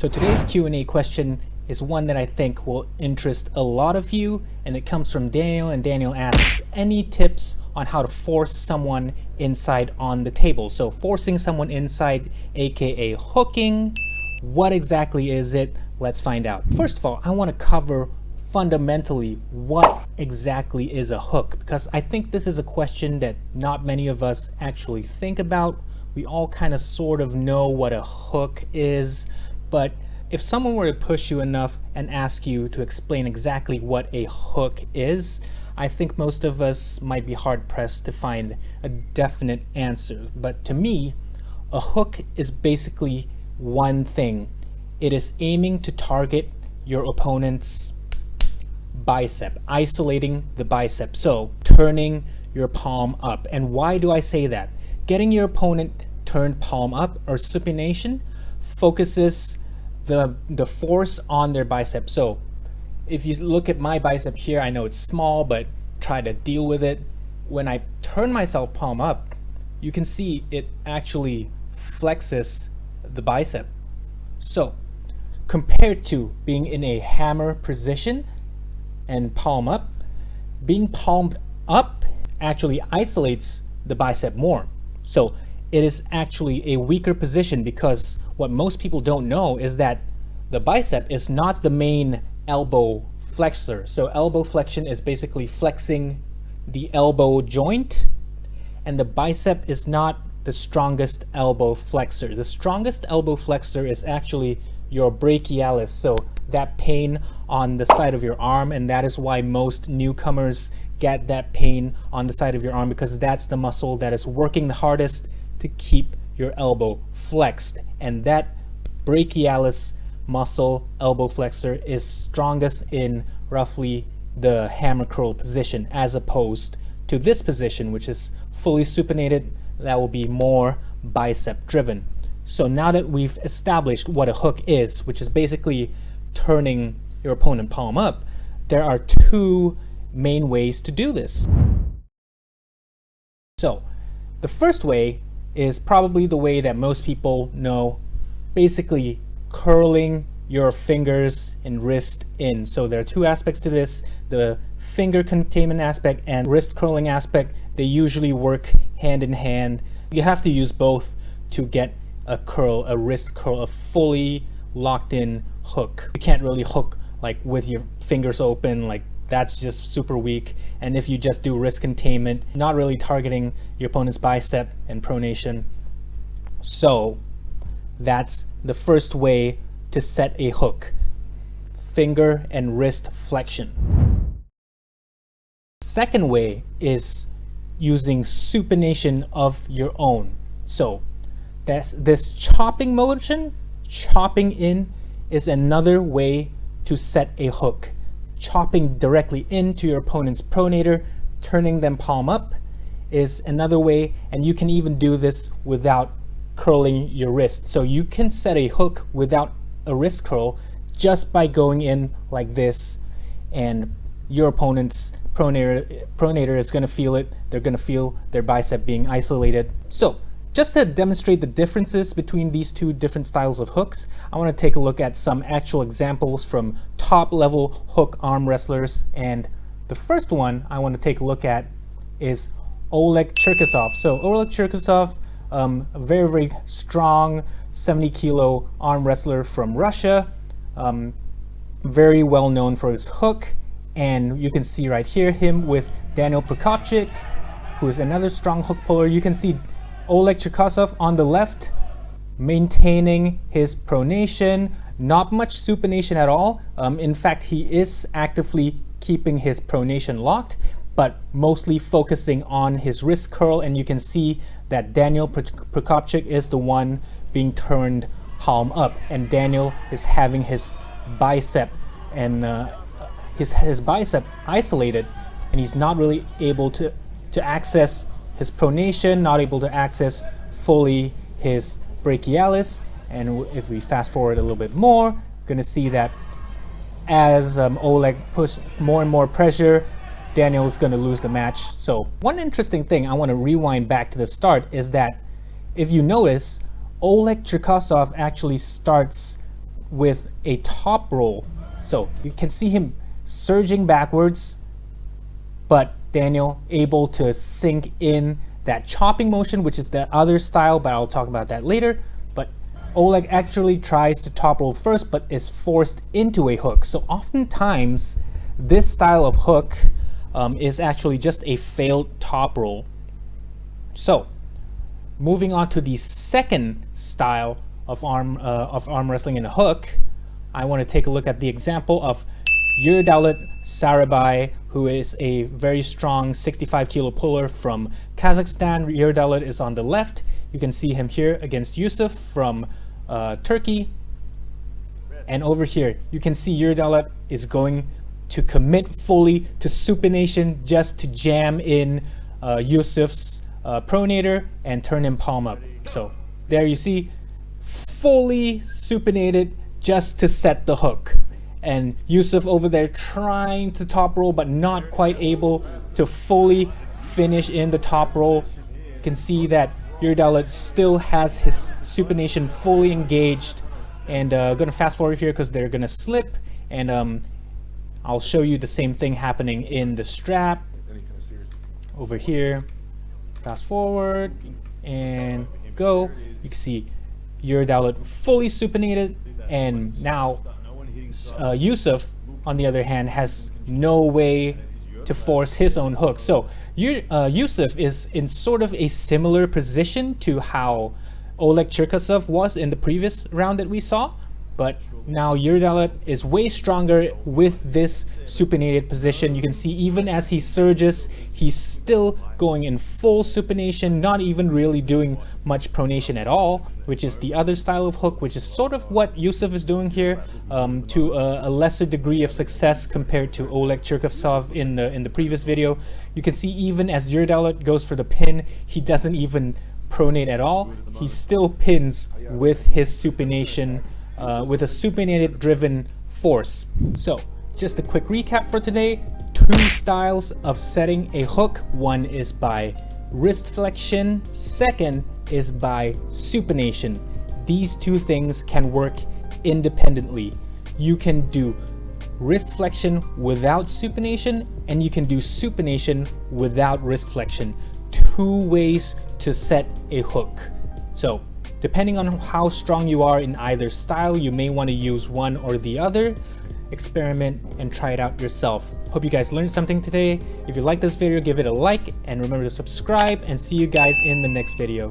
So today's Q&A question is one that I think will interest a lot of you, and it comes from Daniel, and Daniel asks, any tips on how to force someone inside on the table? So forcing someone inside, aka hooking, what exactly is it? Let's find out. First of all, I want to cover fundamentally what exactly is a hook, because I think this is a question that not many of us actually think about. We all kind of sort of know what a hook is, but if someone were to push you enough and ask you to explain exactly what a hook is, I think most of us might be hard pressed to find a definite answer. But to me, a hook is basically one thing. It is aiming to target your opponent's bicep, isolating the bicep, so turning your palm up. And why do I say that? Getting your opponent turned palm up, or supination, focuses the force on their bicep. So if you look at my bicep here, I know it's small, but try to deal with it. When I turn myself palm up, you can see it actually flexes the bicep. So compared to being in a hammer position and palm up, being palmed up actually isolates the bicep more. So it is actually a weaker position, because what most people don't know is that the bicep is not the main elbow flexor. So elbow flexion is basically flexing the elbow joint, and the bicep is not the strongest elbow flexor. The strongest elbow flexor is actually your brachialis, so that pain on the side of your arm, and that is why most newcomers get that pain on the side of your arm, because that's the muscle that is working the hardest to keep your elbow flexed. And that brachialis muscle, elbow flexor, is strongest in roughly the hammer curl position, as opposed to this position, which is fully supinated. That will be more bicep driven. So now that we've established what a hook is, which is basically turning your opponent palm up, there are two main ways to do this. So the first way is probably the way that most people know, basically curling your fingers and wrist in. So there are two aspects to this: the finger containment aspect and wrist curling aspect. They usually work hand in hand. You have to use both to get a curl, a wrist curl, a fully locked in hook. You can't really hook like with your fingers open, like that's just super weak. And if you just do wrist containment, not really targeting your opponent's bicep and pronation. So that's the first way to set a hook: finger and wrist flexion. Second way is using supination of your own. So that's this chopping motion, chopping in, is another way to set a hook. Chopping directly into your opponent's pronator, turning them palm up, is another way, and you can even do this without curling your wrist. So you can set a hook without a wrist curl just by going in like this, and your opponent's pronator is going to feel it. They're going to feel their bicep being isolated. So just to demonstrate the differences between these two different styles of hooks, I want to take a look at some actual examples from top level hook arm wrestlers. And the first one I want to take a look at is Oleg Cherkasov. So Oleg Cherkasov, a very, very strong 70 kilo arm wrestler from Russia, very well known for his hook. And you can see right here him with Daniel Prokopchik, who is another strong hook puller. You can see Oleg Cherkasov on the left, maintaining his pronation, not much supination at all. In fact, he is actively keeping his pronation locked, but mostly focusing on his wrist curl. And you can see that Daniel Prokopchik is the one being turned palm up, and Daniel is having his bicep and his bicep isolated, and he's not really able to access his pronation, not able to access fully his brachialis. And if we fast forward a little bit more, we're going to see that as Oleg pushed more and more pressure, Daniel's going to lose the match. So one interesting thing I want to rewind back to the start is that if you notice, Oleg Cherkasov actually starts with a top roll. So you can see him surging backwards, but Daniel able to sink in that chopping motion, which is the other style, but I'll talk about that later. But Oleg actually tries to top roll first, but is forced into a hook. So oftentimes, this style of hook is actually just a failed top roll. So, moving on to the second style of arm wrestling in a hook, I want to take a look at the example of Yerdaulet Sarybai, who is a very strong 65 kilo puller from Kazakhstan. Yerdaulet is on the left. You can see him here against Yusuf from Turkey. And over here, you can see Yerdaulet is going to commit fully to supination just to jam in Yusuf's pronator and turn him palm up. So there you see, fully supinated just to set the hook. And Yusuf over there trying to top roll, but not quite able to fully finish in the top roll. You can see that Yerdaulet still has his supination fully engaged. And gonna fast forward here because they're gonna slip. And I'll show you the same thing happening in the strap. Over here, fast forward and go. You can see Yerdaulet fully supinated, and now Yusuf, on the other hand, has no way to force his own hook. So Yusuf is in sort of a similar position to how Oleg Cherkasov was in the previous round that we saw, but now Yerdaulet is way stronger with this supinated position. You can see even as he surges, he's still going in full supination, not even really doing much pronation at all, which is the other style of hook, which is sort of what Yusuf is doing here, to a lesser degree of success compared to Oleg Cherkasov in the previous video. You can see even as Yerdaulet goes for the pin, he doesn't even pronate at all. He still pins with his supination, with a supinated driven force. So just a quick recap for today: two styles of setting a hook. One is by wrist flexion, second is by supination. These two things can work independently. You can do wrist flexion without supination, and you can do supination without wrist flexion. Two ways to set a hook. So depending on how strong you are in either style, you may want to use one or the other. Experiment and try it out yourself. Hope you guys learned something today. If you like this video, give it a like, and remember to subscribe, and see you guys in the next video.